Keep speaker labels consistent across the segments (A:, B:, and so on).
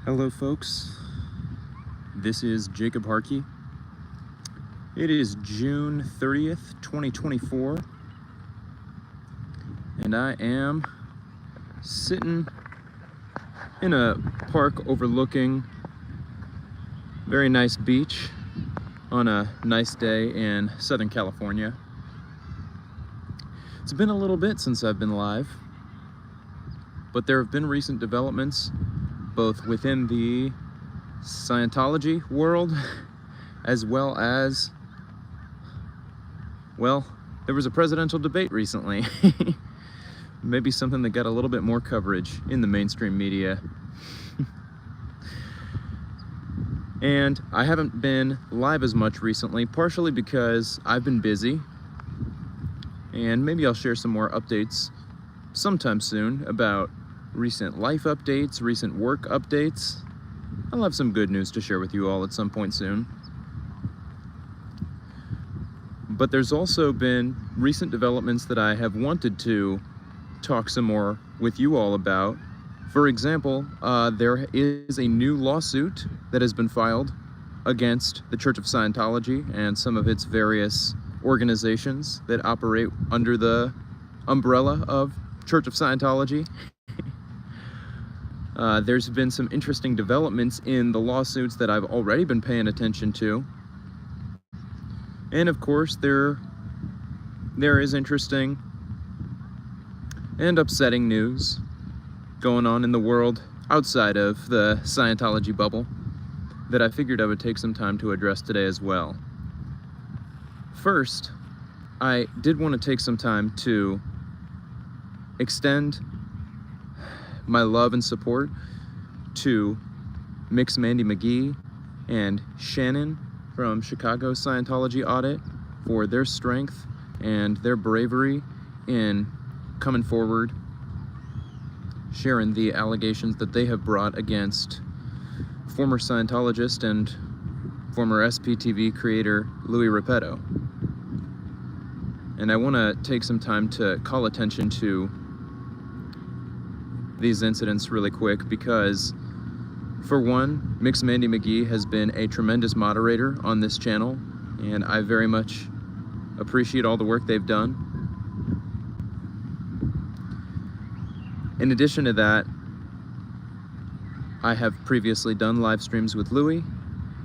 A: Hello folks, this is Jacob Harkey. It is June 30th, 2024, and I am sitting in a park overlooking a very nice beach on a nice day in Southern California. It's been a little bit since I've been live, but there have been recent developments both within the Scientology world as well as, well, there was a presidential debate recently. Maybe something that got a little bit more coverage in the mainstream media. And I haven't been live as much recently, partially because I've been busy, and maybe I'll share some more updates sometime soon about recent life updates, recent work updates. I'll have some good news to share with you all at some point soon. But there's also been recent developments that I have wanted to talk some more with you all about. For example, there is a new lawsuit that has been filed against the Church of Scientology and some of its various organizations that operate under the umbrella of Church of Scientology. There's been some interesting developments in the lawsuits that I've already been paying attention to. And of course, there is interesting and upsetting news going on in the world outside of the Scientology bubble that I figured I would take some time to address today as well. First, I did want to take some time to extend my love and support to Mix Mandy McGee and Shannon from Chicago Scientology Audit for their strength and their bravery in coming forward, sharing the allegations that they have brought against former Scientologist and former SPTV creator Louis Repetto. And I want to take some time to call attention to these incidents really quick because, for one, Mix Mandy McGee has been a tremendous moderator on this channel, and I very much appreciate all the work they've done. In addition to that, I have previously done live streams with Louis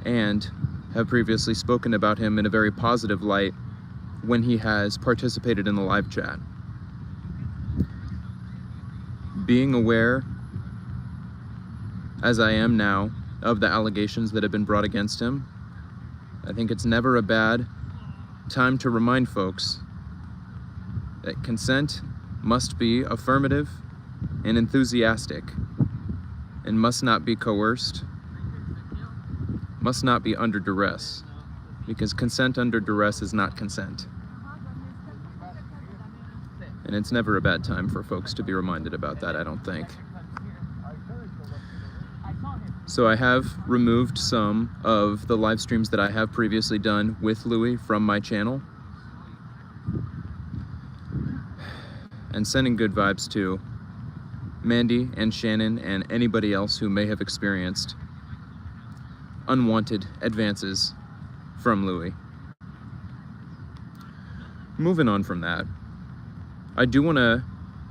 A: and have previously spoken about him in a very positive light when he has participated in the live chat. Being aware, as I am now, of the allegations that have been brought against him, I think it's never a bad time to remind folks that consent must be affirmative and enthusiastic, and must not be coerced, must not be under duress, because consent under duress is not consent. And it's never a bad time for folks to be reminded about that, I don't think. So I have removed some of the live streams that I have previously done with Louis from my channel, and sending good vibes to Mandy and Shannon and anybody else who may have experienced unwanted advances from Louis. Moving on from that, I do want to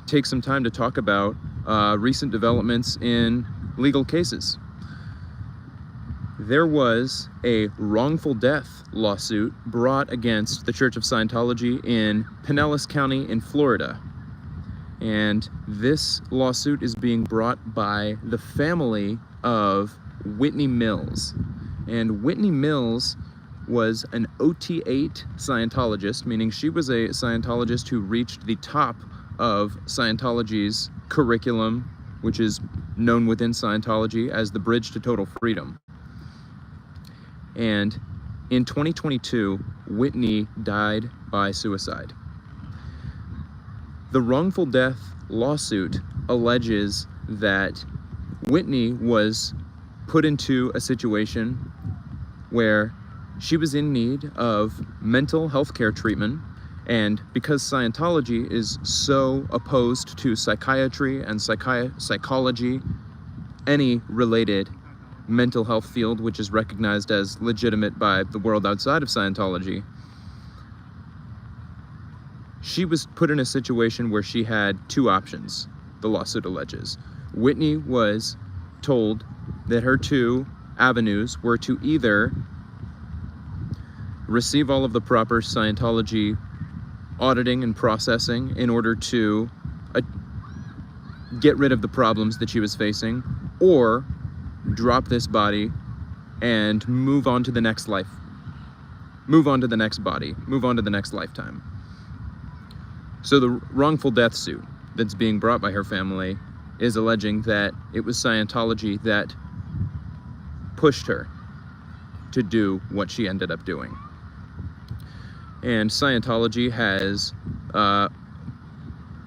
A: take some time to talk about recent developments in legal cases. There was a wrongful death lawsuit brought against the Church of Scientology in Pinellas County in Florida. And this lawsuit is being brought by the family of Whitney Mills. And Whitney Mills was an OT8 Scientologist, meaning she was a Scientologist who reached the top of Scientology's curriculum, which is known within Scientology as the Bridge to Total Freedom. And in 2022, Whitney died by suicide. The wrongful death lawsuit alleges that Whitney was put into a situation where she was in need of mental health care treatment, and because Scientology is so opposed to psychiatry and psychology any related mental health field which is recognized as legitimate by the world outside of Scientology. She was put in a situation where she had two options, the lawsuit alleges. Whitney was told that her two avenues were to either receive all of the proper Scientology auditing and processing in order to get rid of the problems that she was facing, or drop this body and move on to the next life, move on to the next body, move on to the next lifetime. So the wrongful death suit that's being brought by her family is alleging that it was Scientology that pushed her to do what she ended up doing. And Scientology has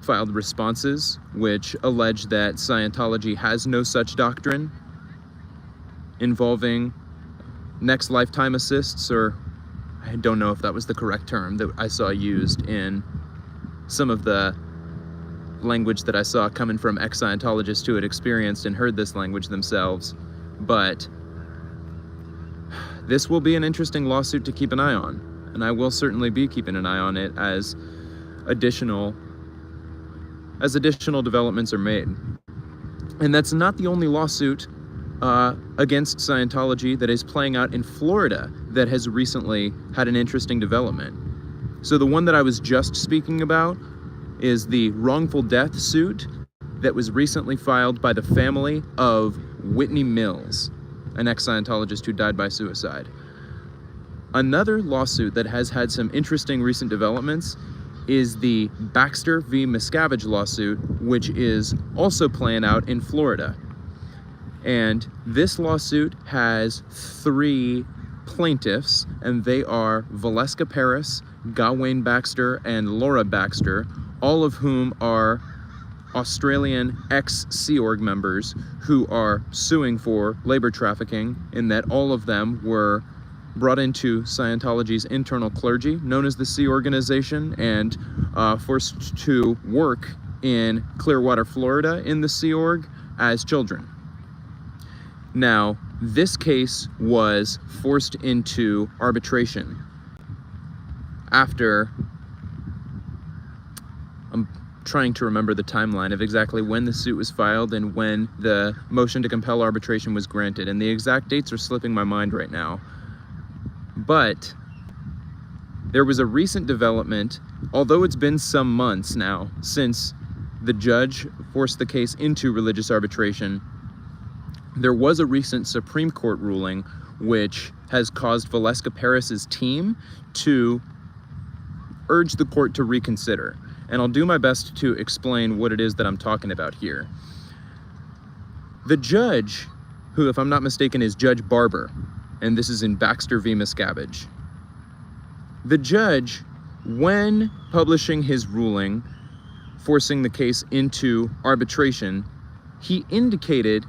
A: filed responses which allege that Scientology has no such doctrine involving next lifetime assists, or I don't know if that was the correct term that I saw used in some of the language that I saw coming from ex-Scientologists who had experienced and heard this language themselves. But this will be an interesting lawsuit to keep an eye on, and I will certainly be keeping an eye on it as additional developments are made. And that's not the only lawsuit against Scientology that is playing out in Florida that has recently had an interesting development. So the one that I was just speaking about is the wrongful death suit that was recently filed by the family of Whitney Mills, an ex-Scientologist who died by suicide. Another lawsuit that has had some interesting recent developments is the Baxter v. Miscavige lawsuit, which is also playing out in Florida. And this lawsuit has three plaintiffs, and they are Valeska Paris, Gawain Baxter, and Laura Baxter, all of whom are Australian ex-Sea Org members who are suing for labor trafficking, in that all of them were brought into Scientology's internal clergy, known as the Sea Organization, and forced to work in Clearwater, Florida, in the Sea Org as children. Now, this case was forced into arbitration after, I'm trying to remember the timeline of exactly when the suit was filed and when the motion to compel arbitration was granted, and the exact dates are slipping my mind right now. But there was a recent development, although it's been some months now since the judge forced the case into religious arbitration. There was a recent Supreme Court ruling which has caused Valeska Paris's team to urge the court to reconsider. And I'll do my best to explain what it is that I'm talking about here. The judge, who, if I'm not mistaken, is Judge Barber, and this is in Baxter v. Miscavige. The judge, when publishing his ruling, forcing the case into arbitration, he indicated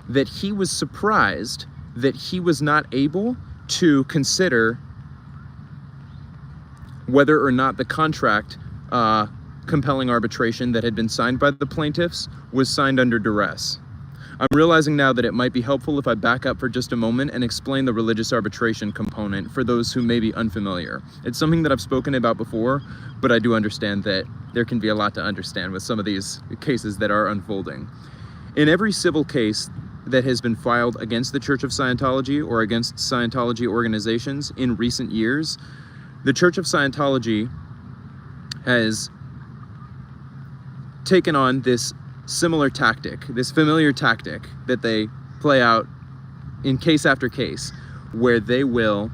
A: that he was surprised that he was not able to consider whether or not the contract compelling arbitration that had been signed by the plaintiffs was signed under duress. I'm realizing now that it might be helpful if I back up for just a moment and explain the religious arbitration component for those who may be unfamiliar. It's something that I've spoken about before, but I do understand that there can be a lot to understand with some of these cases that are unfolding. In every civil case that has been filed against the Church of Scientology or against Scientology organizations in recent years, the Church of Scientology has taken on this similar tactic, this familiar tactic that they play out in case after case, where they will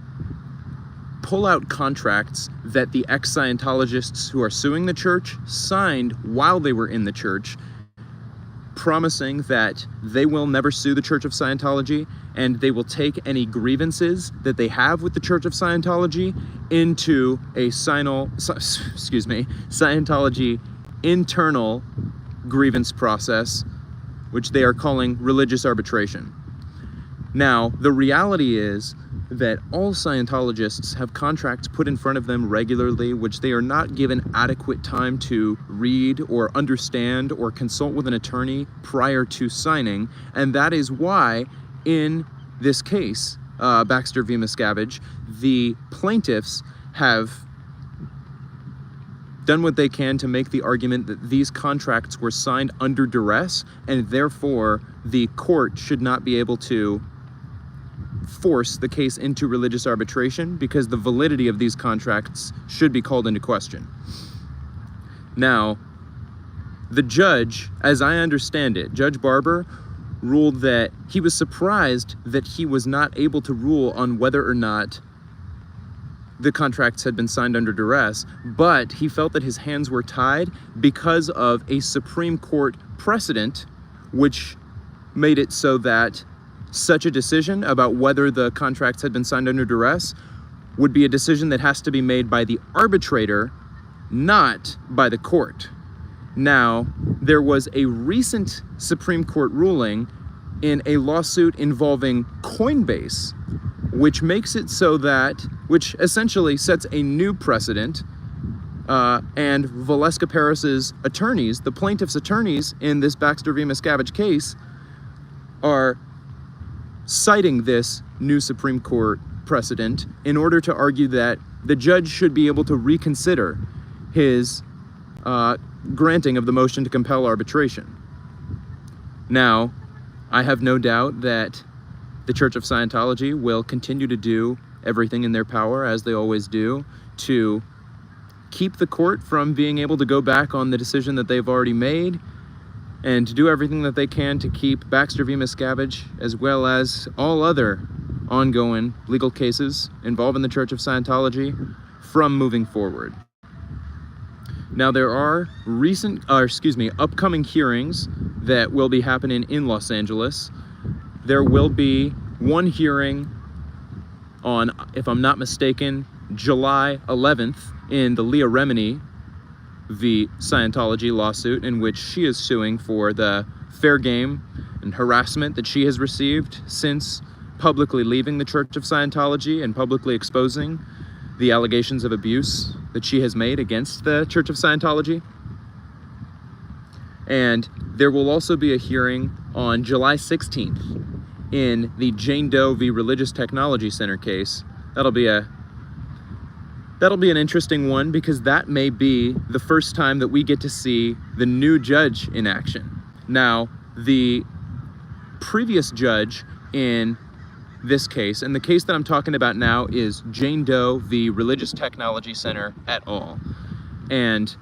A: pull out contracts that the ex-Scientologists who are suing the church signed while they were in the church, promising that they will never sue the Church of Scientology, and they will take any grievances that they have with the Church of Scientology into a Scientology internal grievance process, which they are calling religious arbitration. Now, the reality is that all Scientologists have contracts put in front of them regularly, which they are not given adequate time to read or understand or consult with an attorney prior to signing. And that is why, in this case, Baxter v. Miscavige, the plaintiffs have done what they can to make the argument that these contracts were signed under duress, and therefore the court should not be able to force the case into religious arbitration because the validity of these contracts should be called into question. Now, the judge, as I understand it, Judge Barber, ruled that he was surprised that he was not able to rule on whether or not the contracts had been signed under duress, but he felt that his hands were tied because of a Supreme Court precedent, which made it so that such a decision about whether the contracts had been signed under duress would be a decision that has to be made by the arbitrator, not by the court. Now, there was a recent Supreme Court ruling in a lawsuit involving Coinbase, which makes it so that, which essentially sets a new precedent, and Valeska Paris's attorneys, the plaintiff's attorneys in this Baxter v. Miscavige case, are citing this new Supreme Court precedent in order to argue that the judge should be able to reconsider his granting of the motion to compel arbitration. Now, I have no doubt that the Church of Scientology will continue to do everything in their power, as they always do, to keep the court from being able to go back on the decision that they've already made, and to do everything that they can to keep Baxter v. Miscavige, as well as all other ongoing legal cases involving the Church of Scientology, from moving forward. Now, there are upcoming hearings that will be happening in Los Angeles. There will be one hearing on, if I'm not mistaken, July 11th in the Leah Remini v. Scientology lawsuit, in which she is suing for the fair game and harassment that she has received since publicly leaving the Church of Scientology and publicly exposing the allegations of abuse that she has made against the Church of Scientology. And there will also be a hearing on July 16th in the Jane Doe v. Religious Technology Center case. That'll be an interesting one, because that may be the first time that we get to see the new judge in action. Now, the previous judge in this case, and the case that I'm talking about now, is Jane Doe v. Religious Technology Center et al. And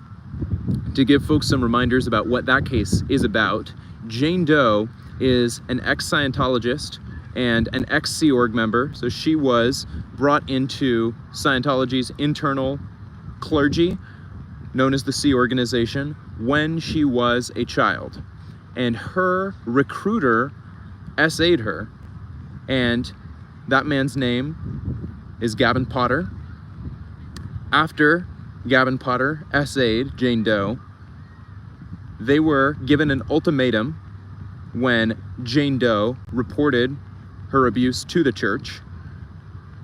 A: to give folks some reminders about what that case is about, Jane Doe is an ex-Scientologist and an ex-Sea Org member. So she was brought into Scientology's internal clergy, known as the Sea Organization, when she was a child. And her recruiter essayed her, and that man's name is Gavin Potter. After Gavin Potter essayed Jane Doe, they were given an ultimatum when Jane Doe reported her abuse to the church,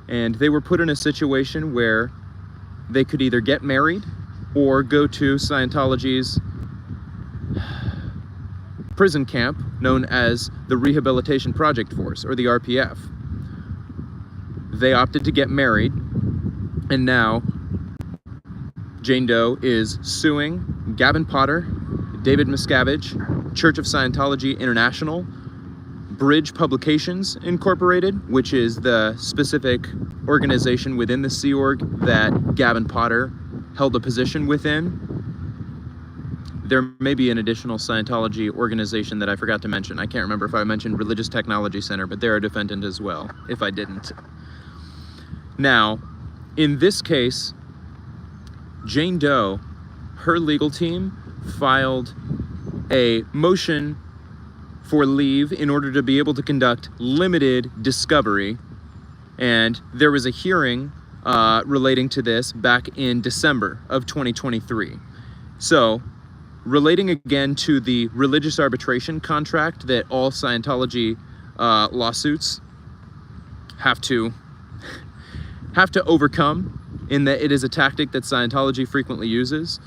A: and they were put in a situation where they could either get married or go to Scientology's prison camp known as the Rehabilitation Project Force, or the RPF. They opted to get married, and now Jane Doe is suing Gavin Potter, David Miscavige, Church of Scientology International, Bridge Publications Incorporated, which is the specific organization within the Sea Org that Gavin Potter held a position within. There may be an additional Scientology organization that I forgot to mention. I can't remember if I mentioned Religious Technology Center, but they're a defendant as well, if I didn't. Now, in this case, Jane Doe, her legal team, filed a motion for leave in order to be able to conduct limited discovery, and there was a hearing relating to this back in December of 2023. So, relating again to the religious arbitration contract that all Scientology lawsuits have to have to overcome, in that it is a tactic that Scientology frequently uses.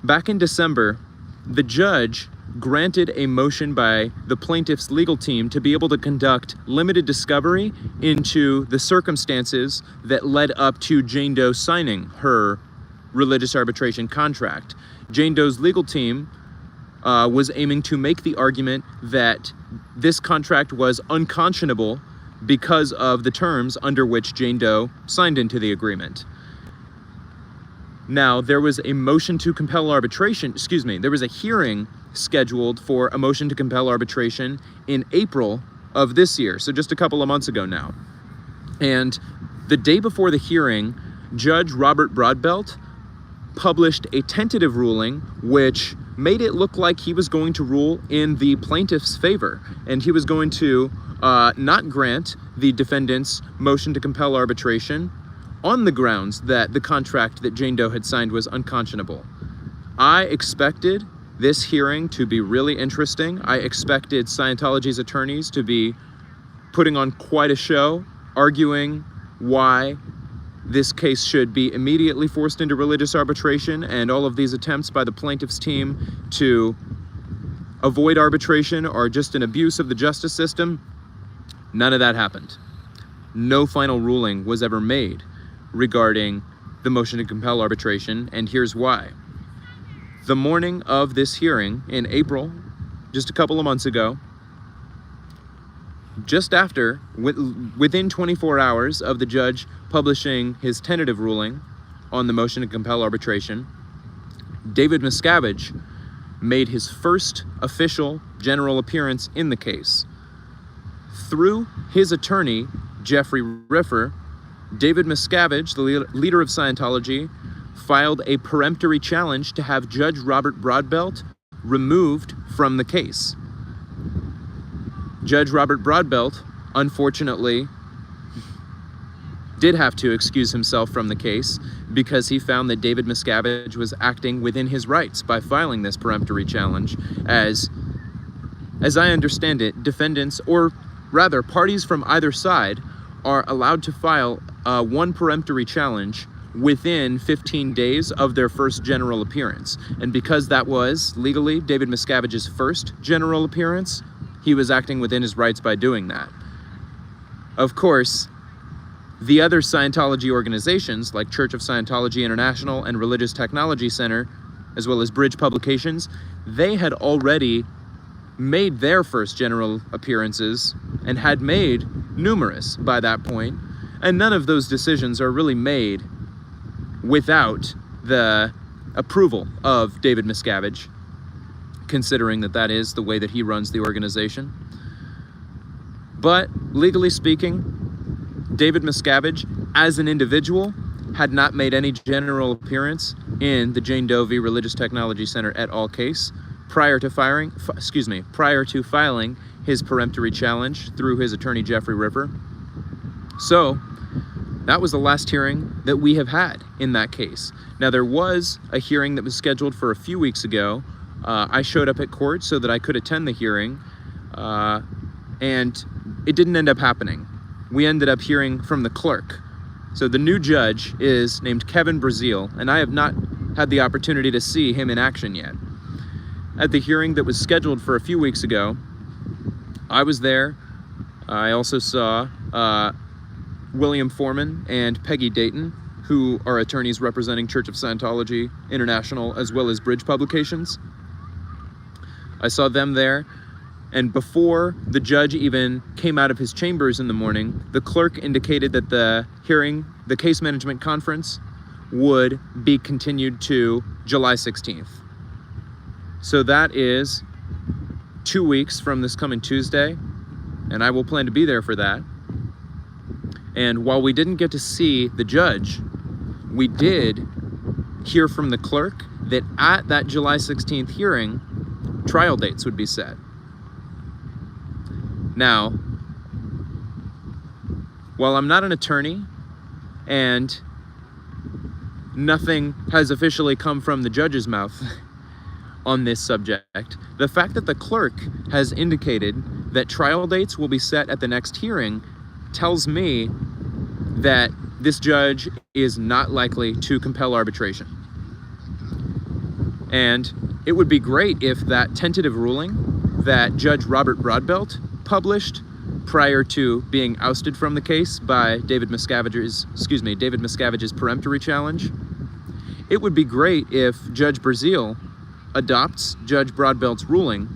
A: Back in December, the judge granted a motion by the plaintiff's legal team to be able to conduct limited discovery into the circumstances that led up to Jane Doe signing her religious arbitration contract. Jane Doe's legal team was aiming to make the argument that this contract was unconscionable because of the terms under which Jane Doe signed into the agreement. Now, there was a motion to compel arbitration, there was a hearing scheduled for a motion to compel arbitration in April of this year, so just a couple of months ago now. And the day before the hearing, Judge Robert Broadbelt published a tentative ruling which made it look like he was going to rule in the plaintiff's favor, and he was going to not grant the defendant's motion to compel arbitration on the grounds that the contract that Jane Doe had signed was unconscionable. I expected this hearing to be really interesting. I expected Scientology's attorneys to be putting on quite a show, arguing why this case should be immediately forced into religious arbitration, and all of these attempts by the plaintiff's team to avoid arbitration are just an abuse of the justice system. None of that happened. No final ruling was ever made regarding the motion to compel arbitration, and here's why. The morning of this hearing in April, just a couple of months ago, just after, within 24 hours of the judge publishing his tentative ruling on the motion to compel arbitration, David Miscavige made his first official general appearance in the case. Through his attorney, Jeffrey Riffer, David Miscavige, the leader of Scientology, filed a peremptory challenge to have Judge Robert Broadbelt removed from the case. Judge Robert Broadbelt, unfortunately, did have to excuse himself from the case because he found that David Miscavige was acting within his rights by filing this peremptory challenge. As I understand it, defendants, or rather parties from either side, are allowed to file one peremptory challenge within 15 days of their first general appearance. And because that was legally David Miscavige's first general appearance, he was acting within his rights by doing that. Of course, the other Scientology organizations like Church of Scientology International and Religious Technology Center, as well as Bridge Publications, they had already made their first general appearances and had made numerous by that point, and none of those decisions are really made without the approval of David Miscavige, considering that that is the way that he runs the organization. But legally speaking, David Miscavige, as an individual, had not made any general appearance in the Jane Doe v. Religious Technology Center et al. Case prior to filing his peremptory challenge through his attorney Jeffrey Riffer. So that was the last hearing that we have had in that case. Now, there was a hearing that was scheduled for a few weeks ago. I showed up at court so that I could attend the hearing, and it didn't end up happening. We ended up hearing from the clerk. So the new judge is named Kevin Brazil, and I have not had the opportunity to see him in action yet. At the hearing that was scheduled for a few weeks ago, I was there. I also saw William Foreman and Peggy Dayton, who are attorneys representing Church of Scientology International as well as Bridge Publications. I saw them there, and before the judge even came out of his chambers in the morning, the clerk indicated that the case management conference, would be continued to July 16th. So that is 2 weeks from this coming Tuesday, and I will plan to be there for that. And while we didn't get to see the judge, we did hear from the clerk that at that July 16th hearing, trial dates would be set. Now, while I'm not an attorney and nothing has officially come from the judge's mouth on this subject, the fact that the clerk has indicated that trial dates will be set at the next hearing tells me that this judge is not likely to compel arbitration. And it would be great if that tentative ruling that Judge Robert Broadbelt published prior to being ousted from the case by David Miscavige's peremptory challenge, it would be great if Judge Brazil adopts Judge Broadbelt's ruling,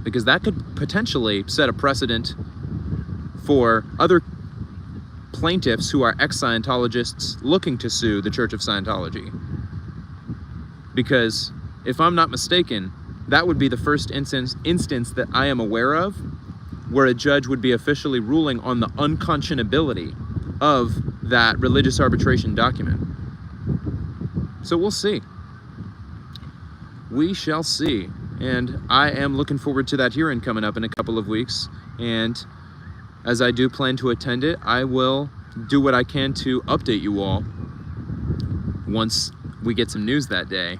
A: because that could potentially set a precedent for other plaintiffs who are ex-Scientologists looking to sue the Church of Scientology. Because if I'm not mistaken, that would be the first instance that I am aware of where a judge would be officially ruling on the unconscionability of that religious arbitration document. So we'll see. We shall see. And I am looking forward to that hearing coming up in a couple of weeks. And as I do plan to attend it, I will do what I can to update you all once we get some news that day.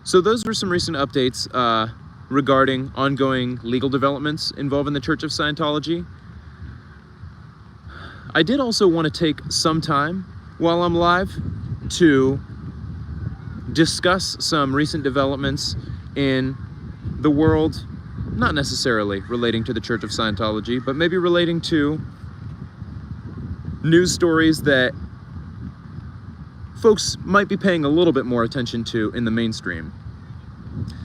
A: So those were some recent updates regarding ongoing legal developments involving the Church of Scientology. I did also want to take some time while I'm live to discuss some recent developments in the world, not necessarily relating to the Church of Scientology, but maybe relating to news stories that folks might be paying a little bit more attention to in the mainstream.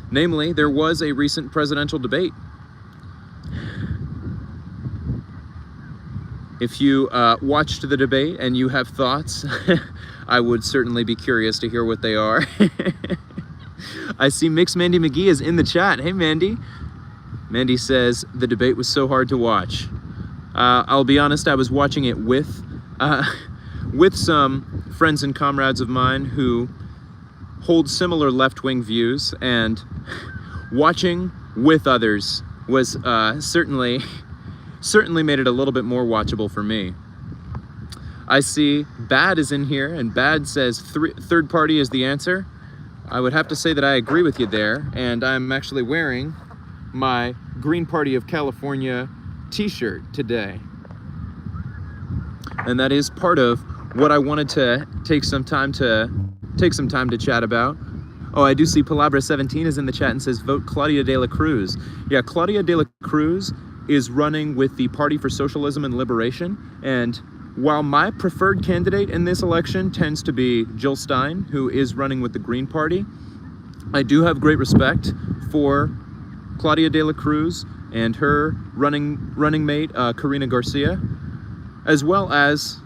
A: Namely, there was a recent presidential debate. If you watched the debate and you have thoughts, I would certainly be curious to hear what they are. I see Mix Mandy McGee is in the chat. Hey, Mandy. Mandy says, the debate was so hard to watch. I'll be honest, I was watching it with some friends and comrades of mine who hold similar left-wing views, and watching with others was certainly made it a little bit more watchable for me. I see Bad is in here, and Bad says third party is the answer. I would have to say that I agree with you there, and I'm actually wearing my Green Party of California t-shirt today. And that is part of what I wanted to take some time to chat about. Oh, I do see Palabra 17 is in the chat and says, vote Claudia de la Cruz. Yeah, Claudia de la Cruz is running with the Party for Socialism and Liberation. And while my preferred candidate in this election tends to be Jill Stein, who is running with the Green Party, I do have great respect for Claudia de la Cruz and her running mate, Karina Garcia, as well as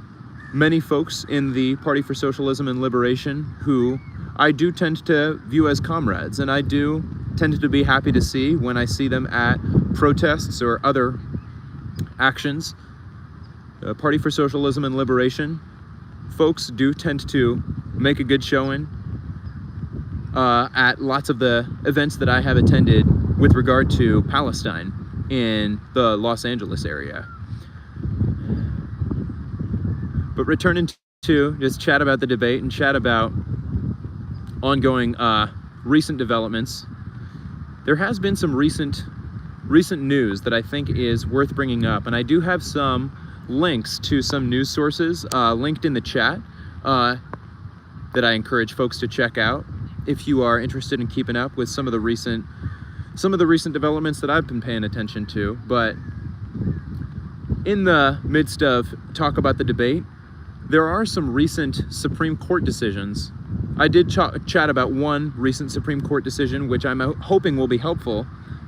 A: many folks in the Party for Socialism and Liberation who I do tend to view as comrades, and I do tend to be happy to see when I see them at protests or other actions. Party for Socialism and Liberation folks do tend to make a good showing at lots of the events that I have attended with regard to Palestine in the Los Angeles area. But returning to just chat about the debate and chat about ongoing recent developments, there has been some recent news that I think is worth bringing up, and I do have some links to some news sources linked in the chat that I encourage folks to check out if you are interested in keeping up with some of the recent developments that I've been paying attention to. But in the midst of talk about the debate, there are some recent Supreme Court decisions. I did chat about one recent Supreme Court decision, which I'm hoping will be helpful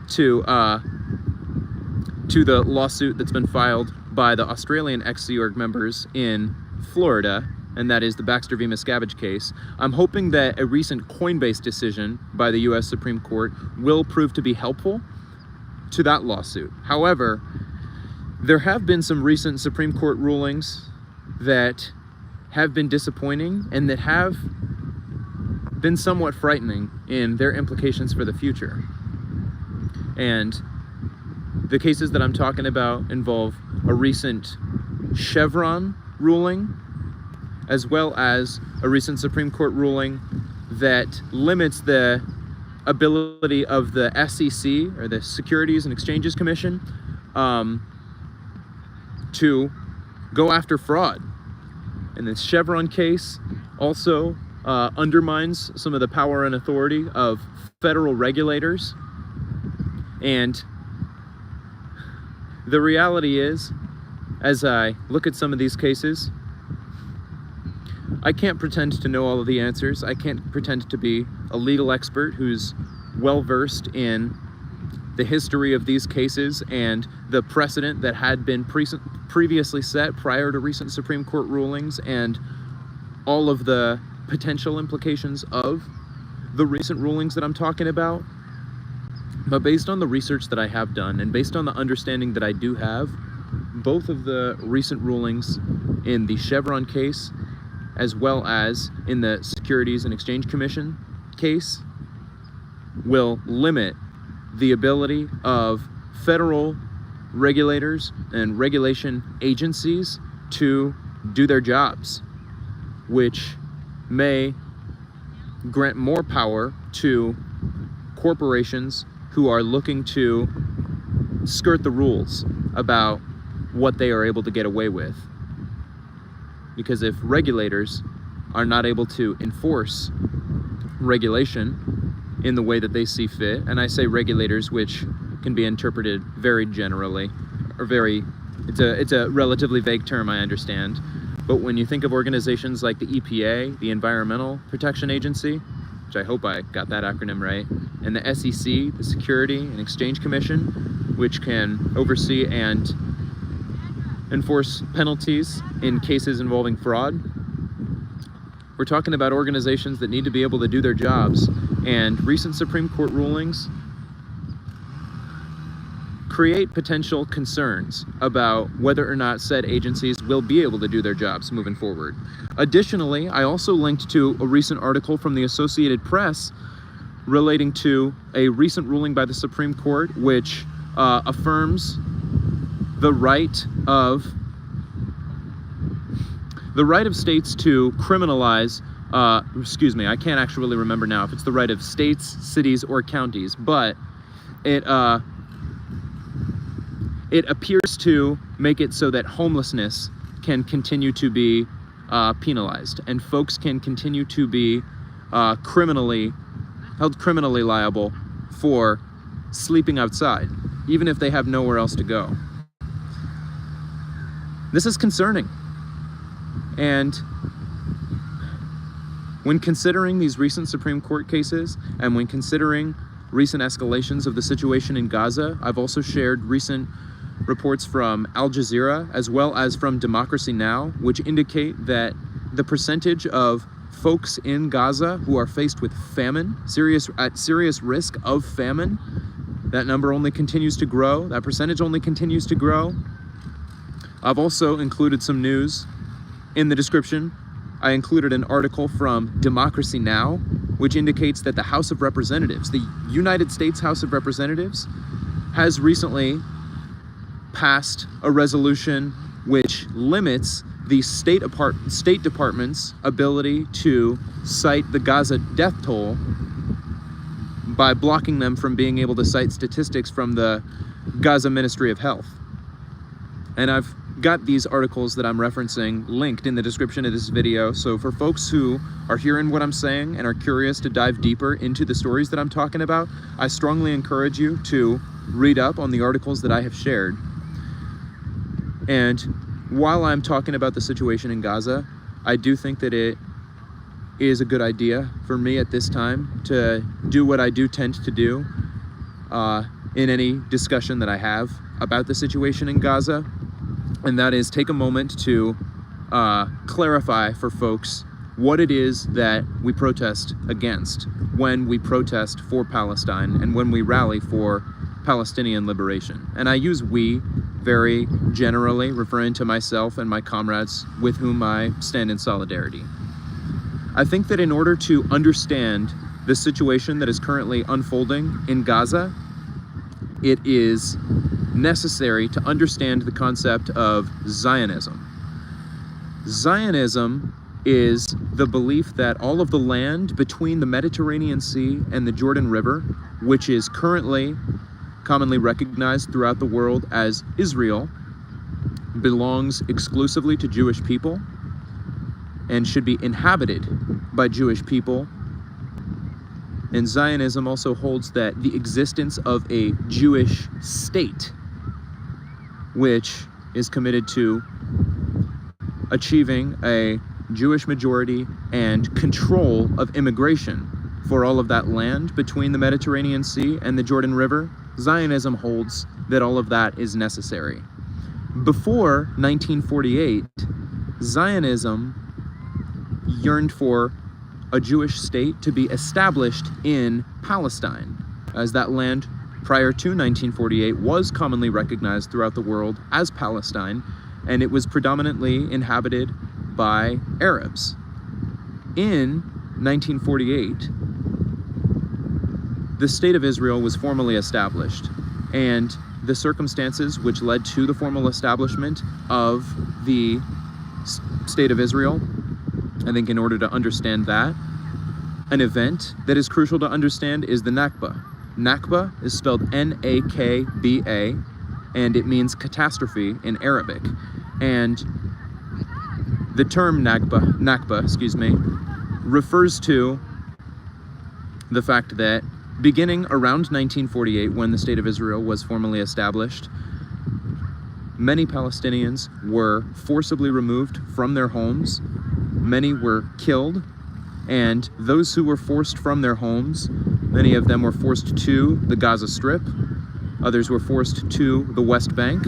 A: to the lawsuit that's been filed by the Australian ex-Sea Org members in Florida, and that is the Baxter v. Miscavige case. I'm hoping that a recent Coinbase decision by the U.S. Supreme Court will prove to be helpful to that lawsuit. However, there have been some recent Supreme Court rulings that have been disappointing and that have been somewhat frightening in their implications for the future. And the cases that I'm talking about involve a recent Chevron ruling, as well as a recent Supreme Court ruling that limits the ability of the SEC, or the Securities and Exchanges Commission, to go after fraud. And the Chevron case also undermines some of the power and authority of federal regulators. And the reality is, as I look at some of these cases, I can't pretend to know all of the answers. I can't pretend to be a legal expert who's well-versed in the history of these cases and the precedent that had been previously set prior to recent Supreme Court rulings and all of the potential implications of the recent rulings that I'm talking about. But based on the research that I have done and based on the understanding that I do have, both of the recent rulings in the Chevron case as well as in the Securities and Exchange Commission case will limit the ability of federal regulators and regulation agencies to do their jobs, which may grant more power to corporations who are looking to skirt the rules about what they are able to get away with. Because if regulators are not able to enforce regulation in the way that they see fit, and I say regulators, which can be interpreted very generally, or it's a relatively vague term, I understand. But when you think of organizations like the EPA, the Environmental Protection Agency, which I hope I got that acronym right, and the SEC, the Security and Exchange Commission, which can oversee and enforce penalties in cases involving fraud, we're talking about organizations that need to be able to do their jobs. And recent Supreme Court rulings create potential concerns about whether or not said agencies will be able to do their jobs moving forward. Additionally, I also linked to a recent article from the Associated Press relating to a recent ruling by the Supreme Court which affirms the right of states to criminalize, I can't actually remember now if it's the right of states, cities, or counties, but it appears to make it so that homelessness can continue to be penalized, and folks can continue to be held criminally liable for sleeping outside, even if they have nowhere else to go. This is concerning. And when considering these recent Supreme Court cases, and when considering recent escalations of the situation in Gaza, I've also shared recent reports from Al Jazeera as well as from Democracy Now!, which indicate that the percentage of folks in Gaza who are faced with famine, at serious risk of famine, that number only continues to grow, that percentage only continues to grow. I've also included some news in the description. I included an article from Democracy Now!, which indicates that the House of Representatives, the United States House of Representatives, has recently passed a resolution which limits the State Department's ability to cite the Gaza death toll by blocking them from being able to cite statistics from the Gaza Ministry of Health. And I've got these articles that I'm referencing linked in the description of this video, so for folks who are hearing what I'm saying and are curious to dive deeper into the stories that I'm talking about, I strongly encourage you to read up on the articles that I have shared. And while I'm talking about the situation in Gaza, I do think that it is a good idea for me at this time to do what I do tend to do in any discussion that I have about the situation in Gaza, and that is take a moment to clarify for folks what it is that we protest against when we protest for Palestine and when we rally for Palestinian liberation. And I use we very generally, referring to myself and my comrades with whom I stand in solidarity. I think that in order to understand the situation that is currently unfolding in Gaza, it is necessary to understand the concept of Zionism. Zionism is the belief that all of the land between the Mediterranean Sea and the Jordan River, which is currently commonly recognized throughout the world as Israel, belongs exclusively to Jewish people and should be inhabited by Jewish people. And Zionism also holds that the existence of a Jewish state, which is committed to achieving a Jewish majority and control of immigration for all of that land between the Mediterranean Sea and the Jordan River, Zionism holds that all of that is necessary. Before 1948, Zionism yearned for a Jewish state to be established in Palestine, as that land prior to 1948 was commonly recognized throughout the world as Palestine, and it was predominantly inhabited by Arabs. In 1948, the State of Israel was formally established, and the circumstances which led to the formal establishment of the State of Israel, I think in order to understand that, an event that is crucial to understand is the Nakba. Nakba is spelled N-A-K-B-A, and it means catastrophe in Arabic. And the term Nakba, refers to the fact that beginning around 1948, when the State of Israel was formally established, many Palestinians were forcibly removed from their homes. Many were killed, and those who were forced from their homes, many of them were forced to the Gaza Strip, others were forced to the West Bank,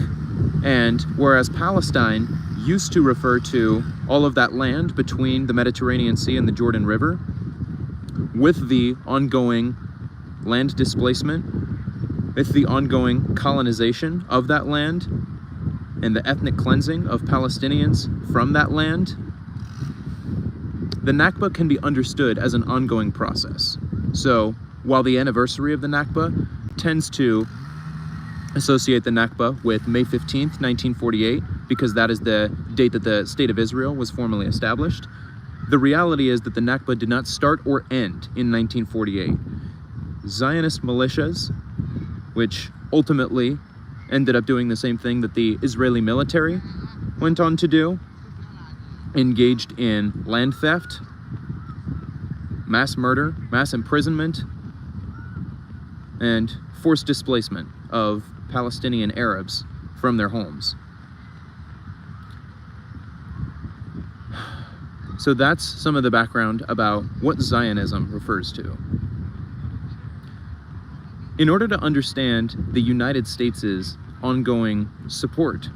A: and whereas Palestine used to refer to all of that land between the Mediterranean Sea and the Jordan River, with the ongoing land displacement, with the ongoing colonization of that land, and the ethnic cleansing of Palestinians from that land, the Nakba can be understood as an ongoing process. So, while the anniversary of the Nakba tends to associate the Nakba with May 15th, 1948, because that is the date that the State of Israel was formally established, the reality is that the Nakba did not start or end in 1948. Zionist militias, which ultimately ended up doing the same thing that the Israeli military went on to do, engaged in land theft, mass murder, mass imprisonment, and forced displacement of Palestinian Arabs from their homes. So that's some of the background about what Zionism refers to. In order to understand the United States' ongoing support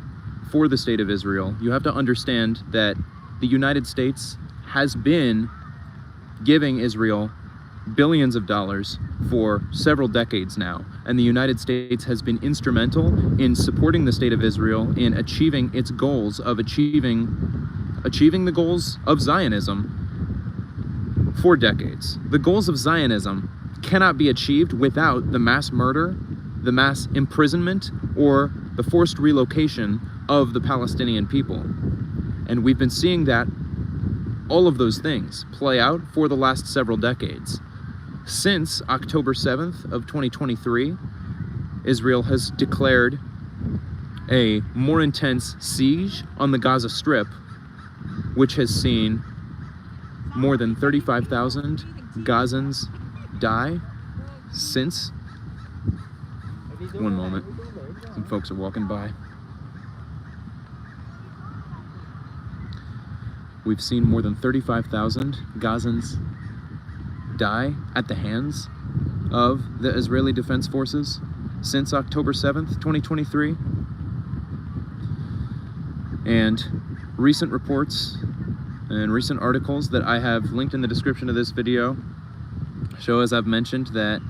A: for the State of Israel, you have to understand that the United States has been giving Israel billions of dollars for several decades now, and the United States has been instrumental in supporting the State of Israel in achieving its goals of achieving the goals of Zionism for decades. The goals of Zionism cannot be achieved without the mass murder, the mass imprisonment, or the forced relocation of the Palestinian people. And we've been seeing that all of those things play out for the last several decades. Since October 7th of 2023, Israel has declared a more intense siege on the Gaza Strip, which has seen more than 35,000 Gazans die since. One moment, some folks are walking by. We've seen more than 35,000 Gazans die at the hands of the Israeli Defense Forces since October 7th, 2023. And recent reports and recent articles that I have linked in the description of this video show, as I've mentioned, that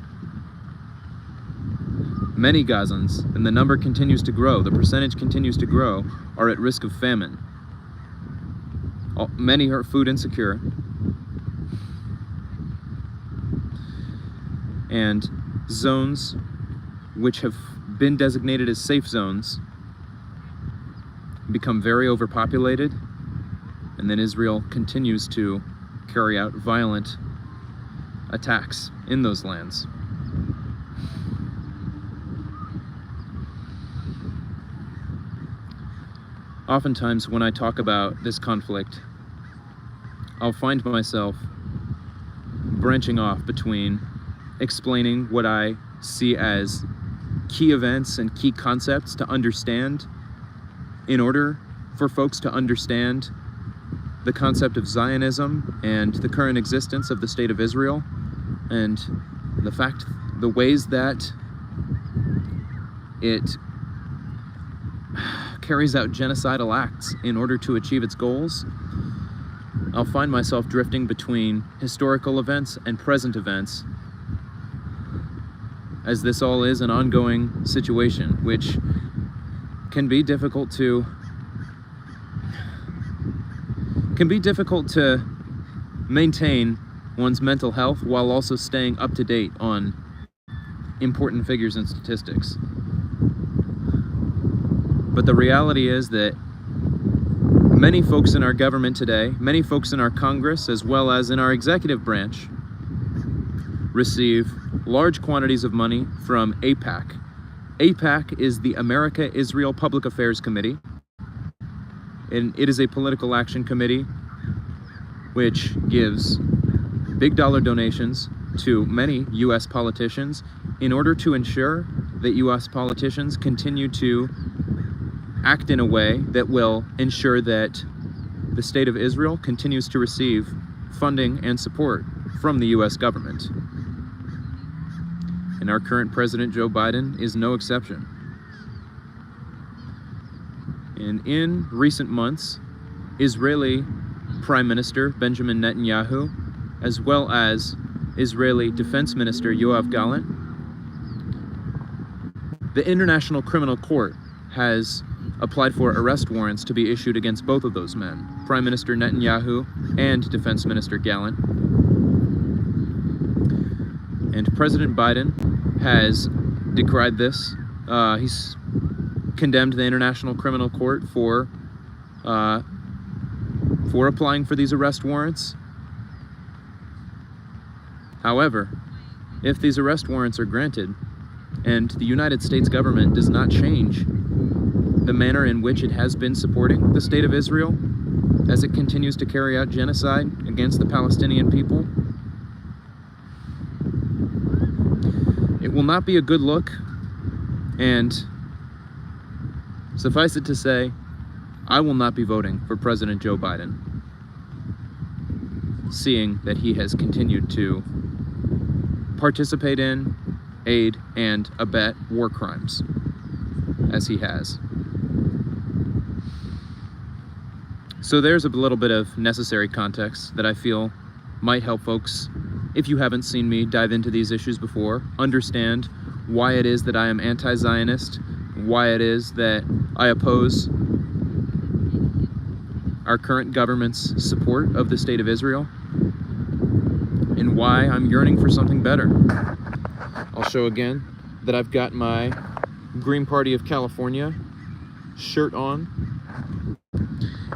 A: many Gazans, and the number continues to grow, the percentage continues to grow, are at risk of famine. Many are food insecure, and zones which have been designated as safe zones become very overpopulated, and then Israel continues to carry out violent attacks in those lands. Oftentimes when I talk about this conflict, I'll find myself branching off between explaining what I see as key events and key concepts to understand in order for folks to understand the concept of Zionism and the current existence of the State of Israel and the ways that it carries out genocidal acts in order to achieve its goals. I'll find myself drifting between historical events and present events, as this all is an ongoing situation, which can be difficult to maintain one's mental health while also staying up to date on important figures and statistics. But the reality is that many folks in our government today, many folks in our Congress, as well as in our executive branch, receive large quantities of money from AIPAC. AIPAC is the America-Israel Public Affairs Committee, and it is a political action committee which gives big dollar donations to many U.S. politicians in order to ensure that U.S. politicians continue to act in a way that will ensure that the State of Israel continues to receive funding and support from the U.S. government. And our current President, Joe Biden, is no exception. And in recent months, Israeli Prime Minister Benjamin Netanyahu, as well as Israeli Defense Minister Yoav Gallant, the International Criminal Court has applied for arrest warrants to be issued against both of those men, Prime Minister Netanyahu and Defense Minister Gallant. And President Biden has decried this. He's condemned the International Criminal Court for applying for these arrest warrants. However, if these arrest warrants are granted and the United States government does not change the manner in which it has been supporting the State of Israel as it continues to carry out genocide against the Palestinian people, it will not be a good look. And suffice it to say, I will not be voting for President Joe Biden, seeing that he has continued to participate in, aid, and abet war crimes, as he has. So there's a little bit of necessary context that I feel might help folks, if you haven't seen me dive into these issues before, understand why it is that I am anti-Zionist, why it is that I oppose our current government's support of the State of Israel, and why I'm yearning for something better. I'll show again that I've got my Green Party of California shirt on,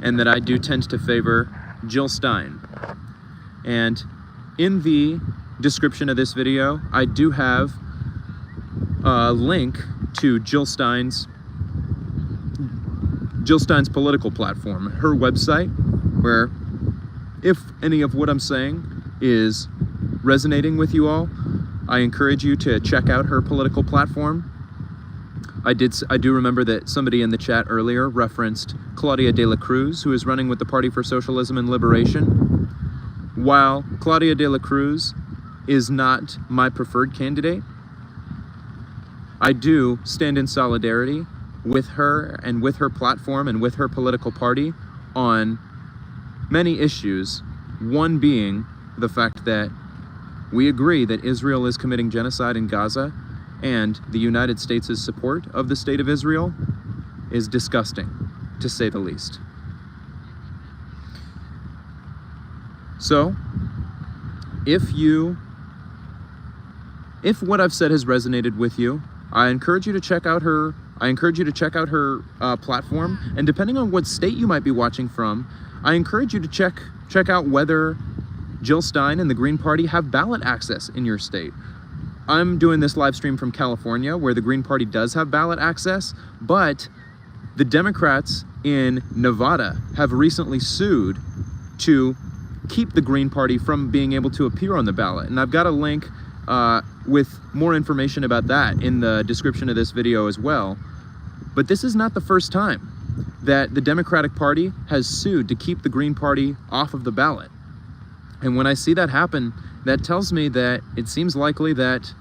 A: and that I do tend to favor Jill Stein. And in the description of this video, I do have a link to Jill Stein's political platform, her website, where if any of what I'm saying is resonating with you all, I encourage you to check out her political platform. I do remember that somebody in the chat earlier referenced Claudia de la Cruz, who is running with the Party for Socialism and Liberation. While Claudia de la Cruz is not my preferred candidate, I do stand in solidarity with her and with her platform and with her political party on many issues, one being the fact that we agree that Israel is committing genocide in Gaza, and the United States' support of the State of Israel is disgusting, to say the least. So, if what I've said has resonated with you, I encourage you to check out her platform, and depending on what state you might be watching from, I encourage you to check out whether Jill Stein and the Green Party have ballot access in your state. I'm doing this live stream from California, where the Green Party does have ballot access, but The Democrats in Nevada have recently sued to keep the Green Party from being able to appear on the ballot. And I've got a link with more information about that in the description of this video as well. But this is not the first time that the Democratic Party has sued to keep the Green Party off of the ballot. And when I see that happen, that tells me that it seems likely that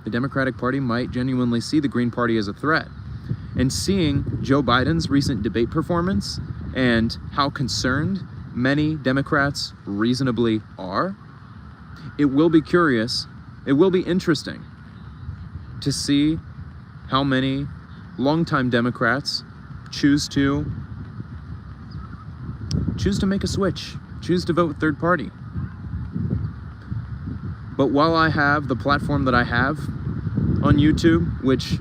A: the Democratic Party might genuinely see the Green Party as a threat. And seeing Joe Biden's recent debate performance and how concerned many Democrats reasonably are, it will be curious, it will be interesting to see how many longtime Democrats choose to make a switch, choose to vote third party. But while I have the platform that I have on YouTube, which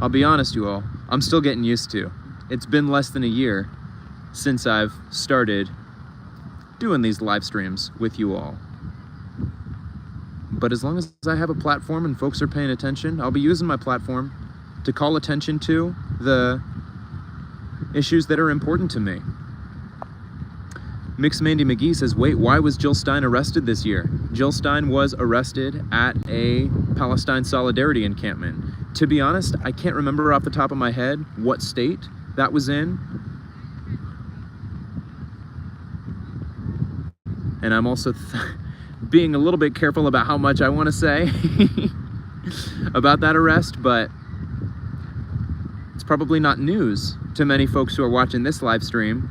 A: I'll be honest you all, I'm still getting used to. It's been less than a year since I've started doing these live streams with you all. But as long as I have a platform and folks are paying attention, I'll be using my platform to call attention to the issues that are important to me. Mix Mandy McGee says, wait, why was Jill Stein arrested this year? Jill Stein was arrested at a Palestine solidarity encampment. To be honest, I can't remember off the top of my head what state that was in. And I'm also being a little bit careful about how much I want to say about that arrest, but it's probably not news to many folks who are watching this live stream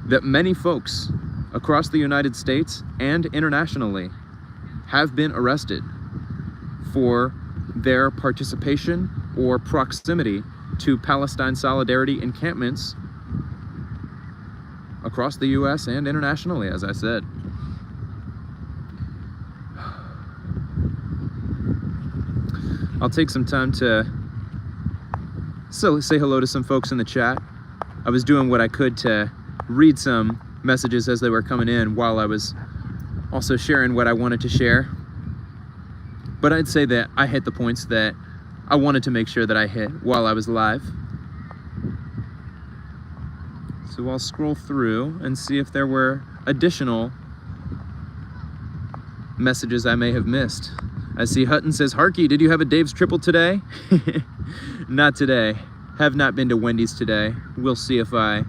A: that many folks across the United States and internationally have been arrested for their participation or proximity to Palestine solidarity encampments across the US and internationally, as I said. I'll take some time to say hello to some folks in the chat. I was doing what I could to read some messages as they were coming in while I was also sharing what I wanted to share. But I'd say that I hit the points that I wanted to make sure that I hit while I was live. So I'll scroll through and see if there were additional messages I may have missed. I see Hutton says, Harkey, did you have a Dave's Triple today? Not today. Have not been to Wendy's today. We'll see if I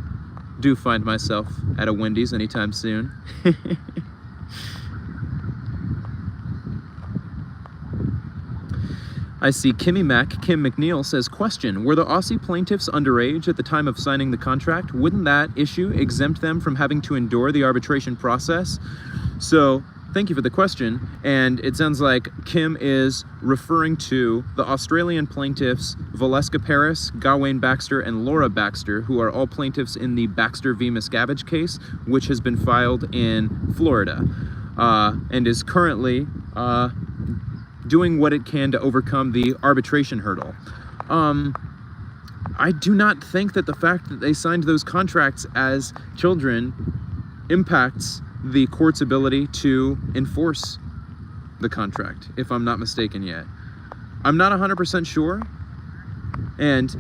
A: do find myself at a Wendy's anytime soon. I see Kim McNeil says, question, were the Aussie plaintiffs underage at the time of signing the contract? Wouldn't that issue exempt them from having to endure the arbitration process? So thank you for the question. And it sounds like Kim is referring to the Australian plaintiffs, Valeska Paris, Gawain Baxter, and Laura Baxter, who are all plaintiffs in the Baxter v. Miscavige case, which has been filed in Florida, and is currently doing what it can to overcome the arbitration hurdle. I do not think that the fact that they signed those contracts as children impacts the court's ability to enforce the contract, if I'm not mistaken yet. I'm not 100% sure. And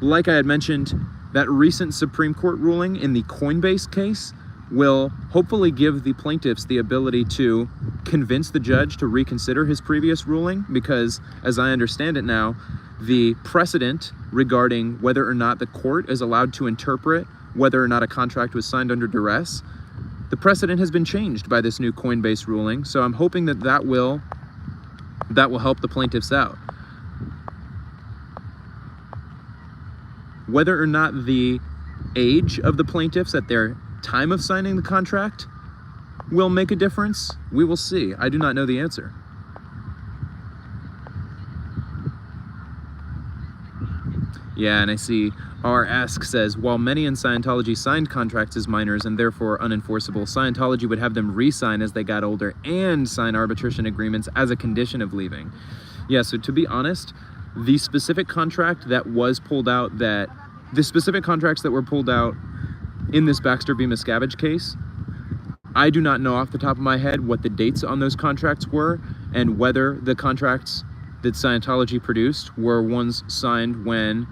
A: like I had mentioned, that recent Supreme Court ruling in the Coinbase case will hopefully give the plaintiffs the ability to convince the judge to reconsider his previous ruling, because as I understand it now, the precedent regarding whether or not the court is allowed to interpret whether or not a contract was signed under duress, the precedent has been changed by this new Coinbase ruling. So I'm hoping that that will help the plaintiffs out. Whether or not the age of the plaintiffs at their time of signing the contract will make a difference, we will see. I do not know the answer. Yeah, and I see R-Ask says, while many in Scientology signed contracts as minors and therefore unenforceable, Scientology would have them re-sign as they got older and sign arbitration agreements as a condition of leaving. Yeah, so to be honest, the specific contract that was pulled out, the specific contracts that were pulled out in this Baxter v. Miscavige case, I do not know off the top of my head what the dates on those contracts were and whether the contracts that Scientology produced were ones signed when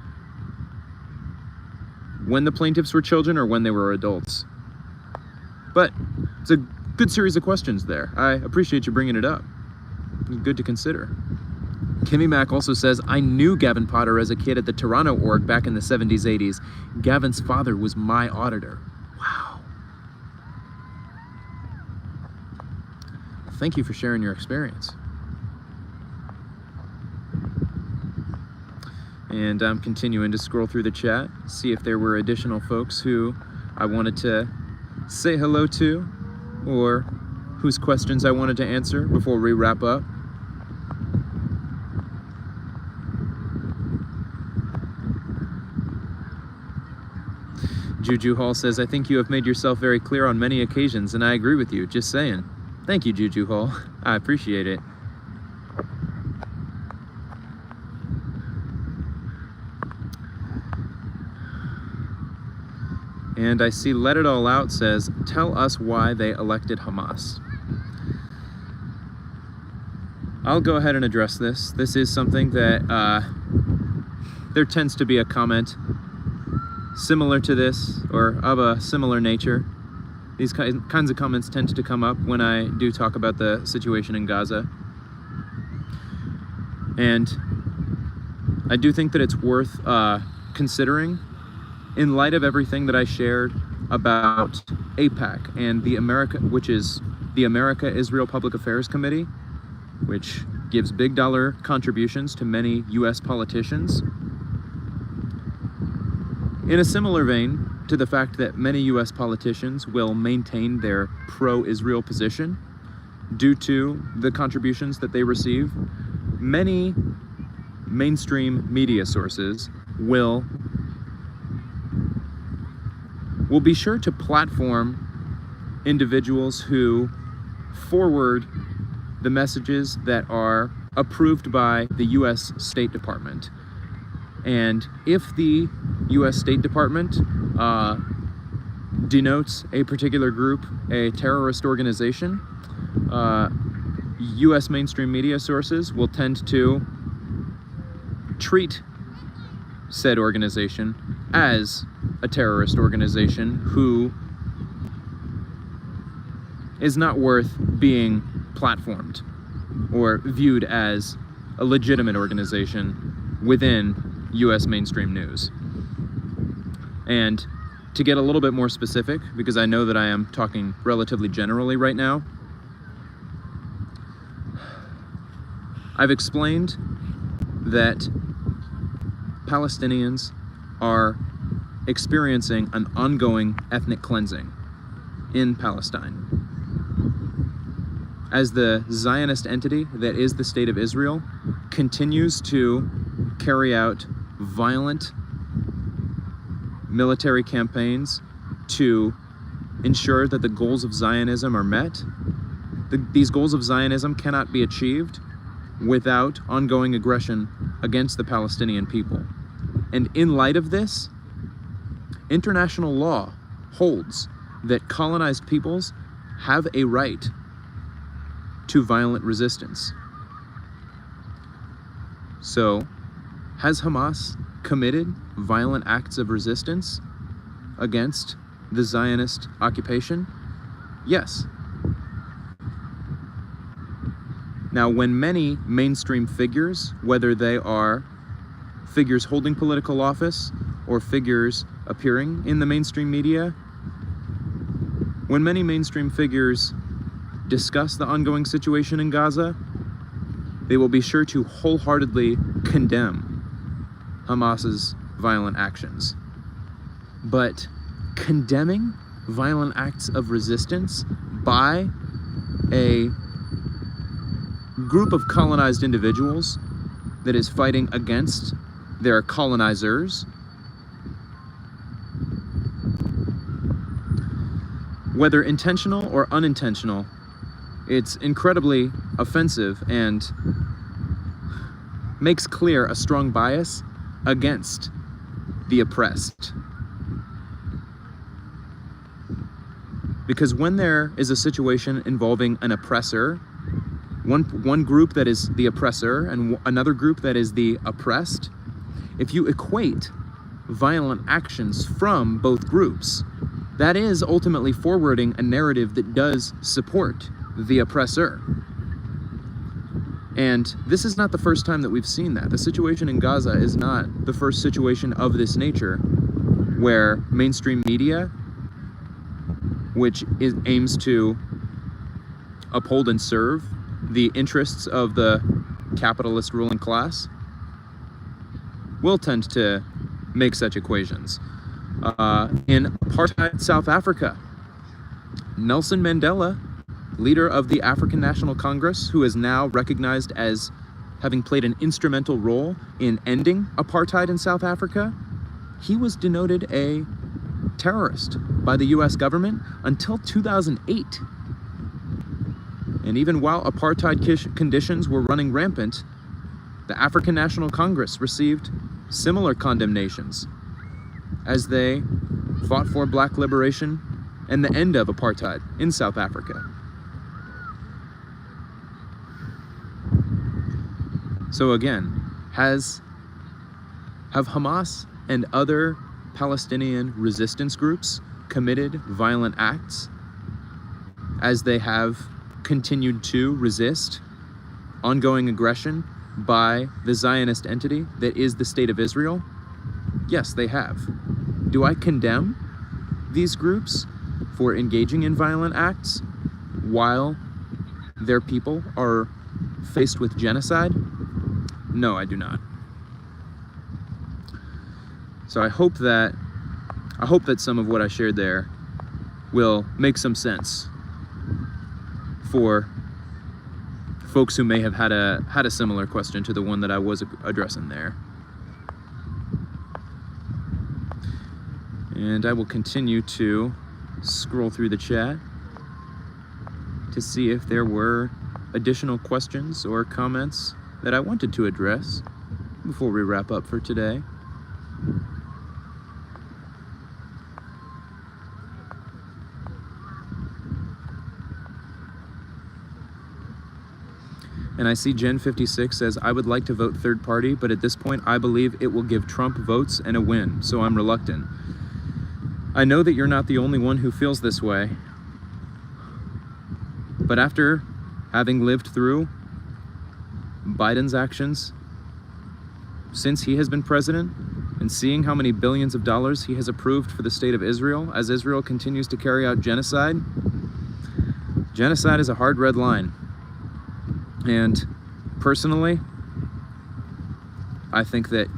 A: when the plaintiffs were children or when they were adults. But it's a good series of questions there. I appreciate you bringing it up. Good to consider. Kimmy Mack also says, I knew Gavin Potter as a kid at the Toronto org back in the 70s, 80s. Gavin's father was my auditor. Wow. Thank you for sharing your experience. And I'm continuing to scroll through the chat, see if there were additional folks who I wanted to say hello to, or whose questions I wanted to answer before we wrap up. Juju Hall says, I think you have made yourself very clear on many occasions, and I agree with you, just saying. Thank you, Juju Hall. I appreciate it. And I see Let It All Out says, tell us why they elected Hamas. I'll go ahead and address this. This is something that there tends to be a comment similar to this, or of a similar nature. These kinds of comments tend to come up when I do talk about the situation in Gaza. And I do think that it's worth considering in light of everything that I shared about AIPAC and the which is the America-Israel Public Affairs Committee, which gives big dollar contributions to many US politicians. In a similar vein to the fact that many US politicians will maintain their pro-Israel position due to the contributions that they receive, many mainstream media sources will be sure to platform individuals who forward the messages that are approved by the US State Department. And if the US State Department denotes a particular group a terrorist organization, US mainstream media sources will tend to treat said organization as a terrorist organization who is not worth being platformed or viewed as a legitimate organization within US mainstream news. And to get a little bit more specific, because I know that I am talking relatively generally right now, I've explained that Palestinians are experiencing an ongoing ethnic cleansing in Palestine. As the Zionist entity that is the State of Israel continues to carry out violent military campaigns to ensure that the goals of Zionism are met, these goals of Zionism cannot be achieved without ongoing aggression against the Palestinian people. And in light of this, international law holds that colonized peoples have a right to violent resistance. So, has Hamas committed violent acts of resistance against the Zionist occupation? Yes. Now, when many mainstream figures, whether they are figures holding political office or figures appearing in the mainstream media, when many mainstream figures discuss the ongoing situation in Gaza, they will be sure to wholeheartedly condemn Hamas's violent actions. But condemning violent acts of resistance by a group of colonized individuals that is fighting against their colonizers, whether intentional or unintentional, it's incredibly offensive and makes clear a strong bias against the oppressed. Because when there is a situation involving an oppressor, one group that is the oppressor and another group that is the oppressed, if you equate violent actions from both groups. That is ultimately forwarding a narrative that does support the oppressor. And this is not the first time that we've seen that. The situation in Gaza is not the first situation of this nature where mainstream media, which aims to uphold and serve the interests of the capitalist ruling class, will tend to make such equations. In apartheid South Africa, Nelson Mandela, leader of the African National Congress, who is now recognized as having played an instrumental role in ending apartheid in South Africa, he was denoted a terrorist by the US government until 2008. And even while apartheid conditions were running rampant, the African National Congress received similar condemnations as they fought for black liberation and the end of apartheid in South Africa. So again, have Hamas and other Palestinian resistance groups committed violent acts as they have continued to resist ongoing aggression by the Zionist entity that is the State of Israel? Yes, they have. Do I condemn these groups for engaging in violent acts while their people are faced with genocide? No, I do not. So I hope that some of what I shared there will make some sense for folks who may have had a similar question to the one that I was addressing there. And I will continue to scroll through the chat to see if there were additional questions or comments that I wanted to address before we wrap up for today. And I see Jen56 says, I would like to vote third party, but at this point I believe it will give Trump votes and a win, so I'm reluctant. I know that you're not the only one who feels this way, but after having lived through Biden's actions since he has been president and seeing how many billions of dollars he has approved for the State of Israel as Israel continues to carry out genocide, genocide is a hard red line. And personally, I think that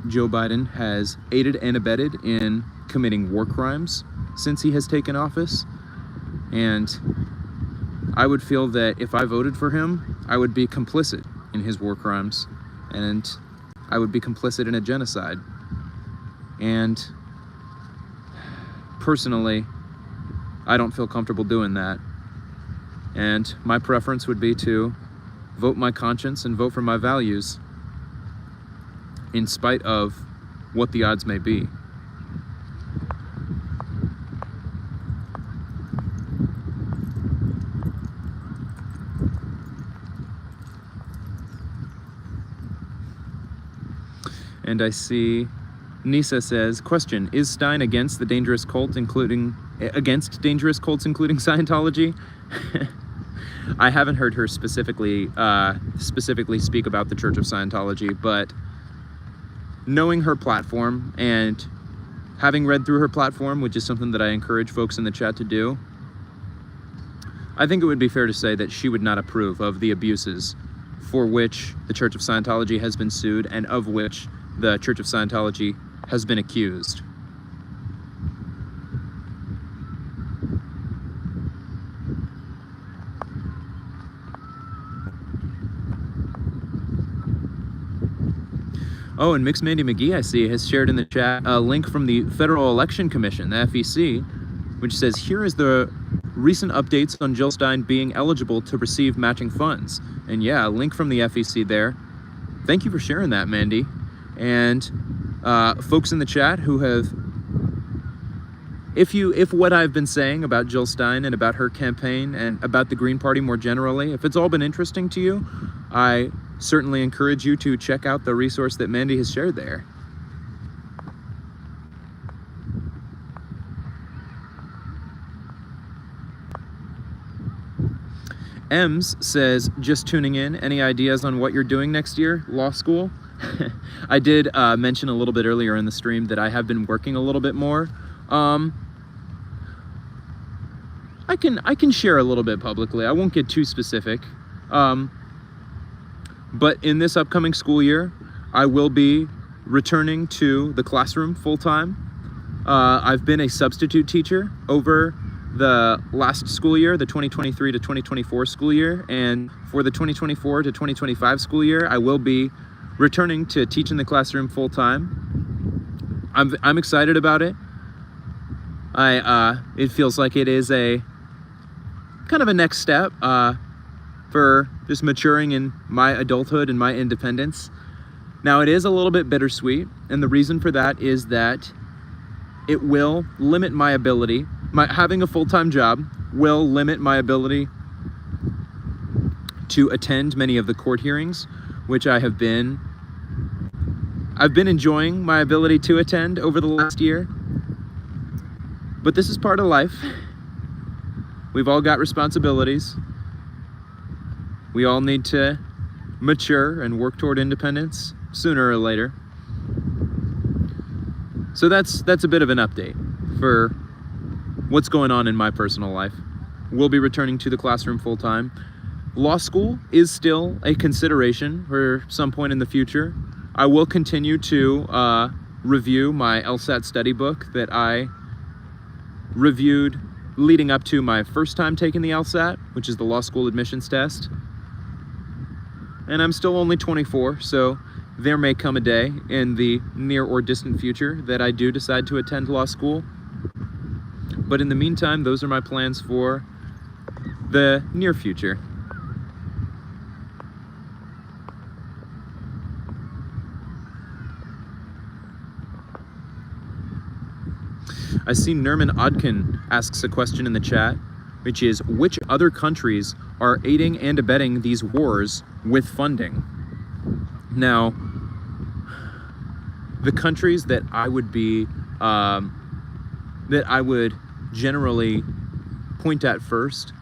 A: Joe Biden has aided and abetted in committing war crimes since he has taken office. And I would feel that if I voted for him, I would be complicit in his war crimes, and I would be complicit in a genocide. And personally, I don't feel comfortable doing that. And my preference would be to vote my conscience and vote for my values in spite of what the odds may be. And I see Nisa says, question, is Stein against the dangerous cult, against dangerous cults including Scientology? I haven't heard her specifically speak about the Church of Scientology, but knowing her platform and having read through her platform, which is something that I encourage folks in the chat to do, I think it would be fair to say that she would not approve of the abuses for which the Church of Scientology has been sued and of which the Church of Scientology has been accused. Oh, and Mixed Mandy McGee, I see, has shared in the chat a link from the Federal Election Commission, the FEC, which says, here is the recent updates on Jill Stein being eligible to receive matching funds. And yeah, a link from the FEC there. Thank you for sharing that, Mandy. And folks in the chat who have, if what I've been saying about Jill Stein and about her campaign and about the Green Party more generally, if it's all been interesting to you, I certainly encourage you to check out the resource that Mandy has shared there. Ems says, just tuning in, any ideas on what you're doing next year, law school? I did mention a little bit earlier in the stream that I have been working a little bit more. I can share a little bit publicly. I won't get too specific. But in this upcoming school year, I will be returning to the classroom full-time. I've been a substitute teacher over the last school year, the 2023 to 2024 school year, and for the 2024 to 2025 school year, I will be returning to teach in the classroom full-time. I'm excited about it. It feels like it is a kind of a next step for just maturing in my adulthood and my independence. Now, it is a little bit bittersweet, and the reason for that is that it will limit my ability. Having a full-time job will limit my ability to attend many of the court hearings, which I've been enjoying my ability to attend over the last year. But this is part of life. We've all got responsibilities. We all need to mature and work toward independence sooner or later. So that's a bit of an update for what's going on in my personal life. We'll be returning to the classroom full-time. Law school is still a consideration for some point in the future. I will continue to review my LSAT study book that I reviewed leading up to my first time taking the LSAT, which is the law school admissions test. And I'm still only 24, so there may come a day in the near or distant future that I do decide to attend law school. But in the meantime, those are my plans for the near future. I see Nerman Odkin asks a question in the chat, which is, which other countries are aiding and abetting these wars with funding? Now, the countries that I would be, that I would generally point at first,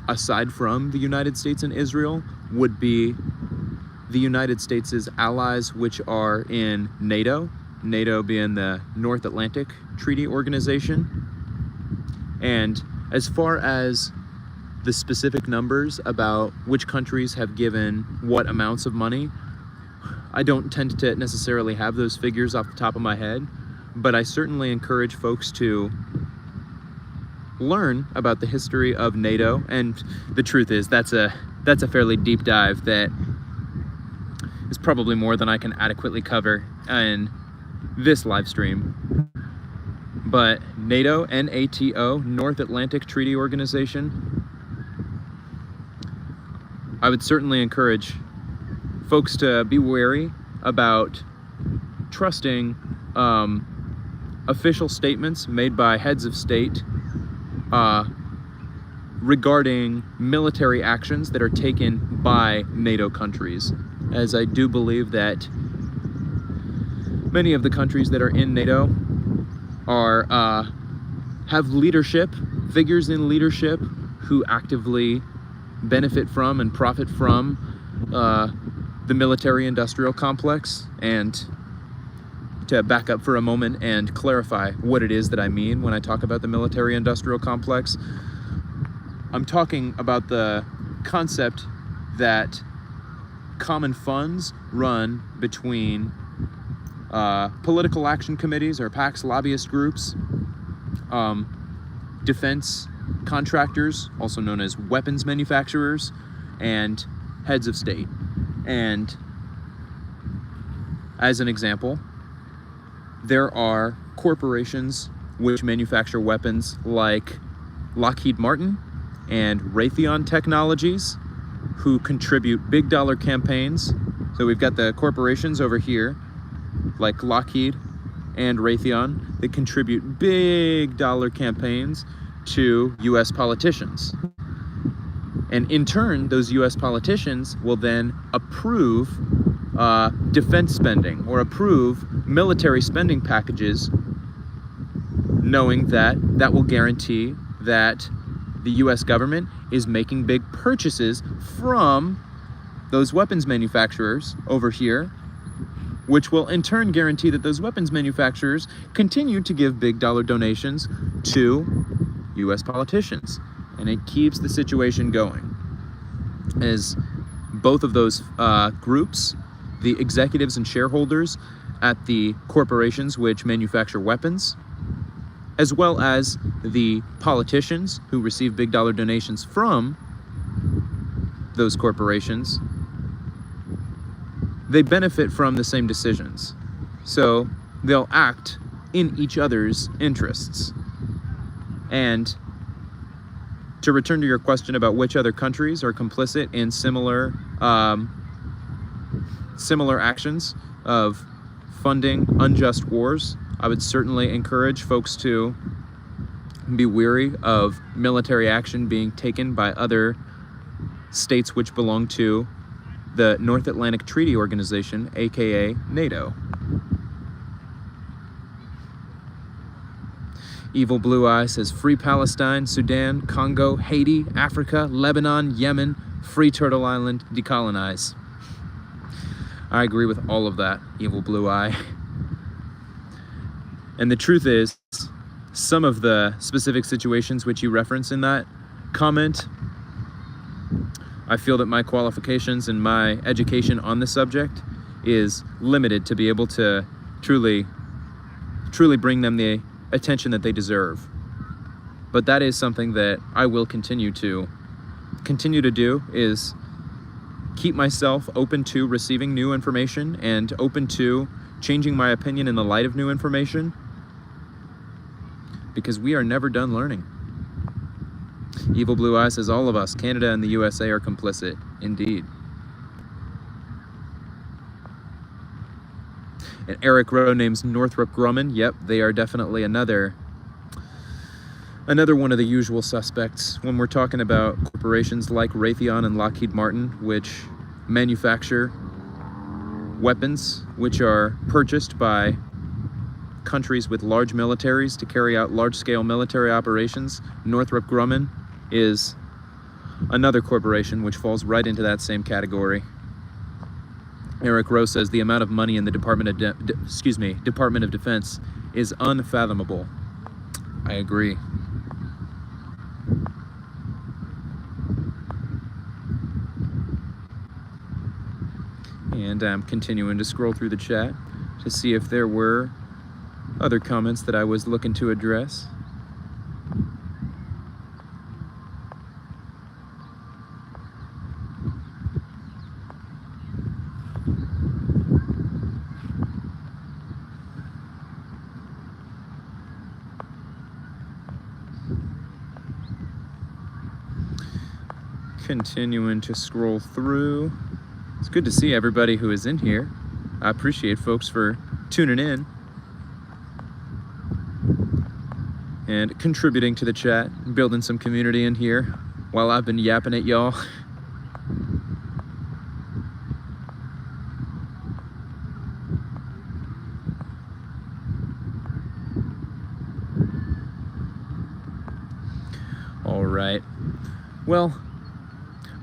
A: aside from the United States and Israel, would be the United States' allies, which are in NATO, NATO being the North Atlantic Treaty Organization. And as far as the specific numbers about which countries have given what amounts of money, I don't tend to necessarily have those figures off the top of my head, but I certainly encourage folks to learn about the history of NATO. And the truth is, that's a fairly deep dive that is probably more than I can adequately cover in this live stream. But NATO, NATO, North Atlantic Treaty Organization, I would certainly encourage folks to be wary about trusting official statements made by heads of state regarding military actions that are taken by NATO countries, as I do believe that many of the countries that are in NATO are have leadership, figures in leadership who actively benefit from and profit from the military-industrial complex. And to back up for a moment and clarify what it is that I mean when I talk about the military-industrial complex, I'm talking about the concept that common funds run between political action committees or PACs, lobbyist groups, defense contractors, also known as weapons manufacturers, and heads of state. And as an example, there are corporations which manufacture weapons like Lockheed Martin and Raytheon Technologies, who contribute big dollar campaigns. So we've got the corporations over here, like Lockheed and Raytheon, that contribute big dollar campaigns to US politicians. And in turn, those US politicians will then approve defense spending or approve military spending packages, knowing that that will guarantee that the US government is making big purchases from those weapons manufacturers over here, which will in turn guarantee that those weapons manufacturers continue to give big dollar donations to US politicians. And it keeps the situation going. As both of those groups, the executives and shareholders at the corporations which manufacture weapons, as well as the politicians who receive big dollar donations from those corporations, they benefit from the same decisions. So they'll act in each other's interests. And to return to your question about which other countries are complicit in similar actions of funding unjust wars, I would certainly encourage folks to be wary of military action being taken by other states which belong to the North Atlantic Treaty Organization, aka NATO. Evil Blue Eye says, free Palestine, Sudan, Congo, Haiti, Africa, Lebanon, Yemen, free Turtle Island, decolonize. I agree with all of that, Evil Blue Eye. And the truth is, some of the specific situations which you reference in that comment, I feel that my qualifications and my education on the subject is limited to be able to truly bring them the attention that they deserve. But that is something that I will continue to do, is keep myself open to receiving new information and open to changing my opinion in the light of new information, because we are never done learning. Evil Blue Eye says, all of us, Canada and the USA, are complicit. Indeed. And Eric Rowe names Northrop Grumman. Yep, they are definitely another one of the usual suspects when we're talking about corporations like Raytheon and Lockheed Martin, which manufacture weapons which are purchased by countries with large militaries to carry out large-scale military operations. Northrop Grumman is another corporation which falls right into that same category. Eric Rowe says the amount of money in the Department of Defense is unfathomable. I agree. And I'm continuing to scroll through the chat to see if there were other comments that I was looking to address. Continuing to scroll through. It's good to see everybody who is in here. I appreciate folks for tuning in and contributing to the chat, building some community in here while I've been yapping at y'all. All right. Well,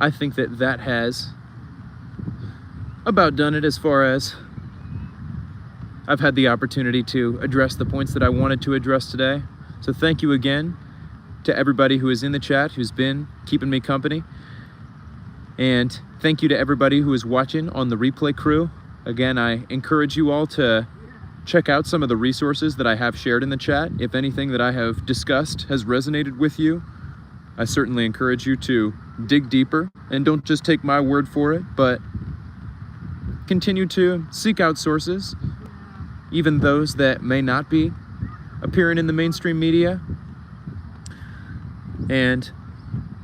A: I think that has about done it as far as I've had the opportunity to address the points that I wanted to address today. So thank you again to everybody who is in the chat, who's been keeping me company. And thank you to everybody who is watching on the replay crew. Again, I encourage you all to check out some of the resources that I have shared in the chat. If anything that I have discussed has resonated with you, I certainly encourage you to dig deeper and don't just take my word for it, but continue to seek out sources, even those that may not be appearing in the mainstream media. And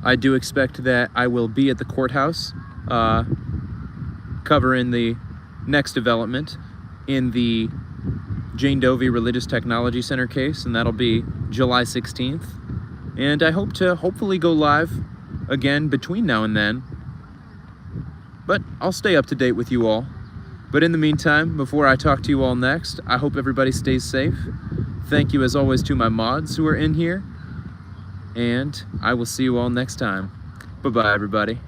A: I do expect that I will be at the courthouse covering the next development in the Jane Doe v. Religious Technology Center case, and that'll be July 16th. And I hope to hopefully go live again between now and then, but I'll stay up to date with you all. But in the meantime, before I talk to you all next, I hope everybody stays safe. Thank you as always to my mods who are in here. and I will see you all next time. Bye-bye, everybody.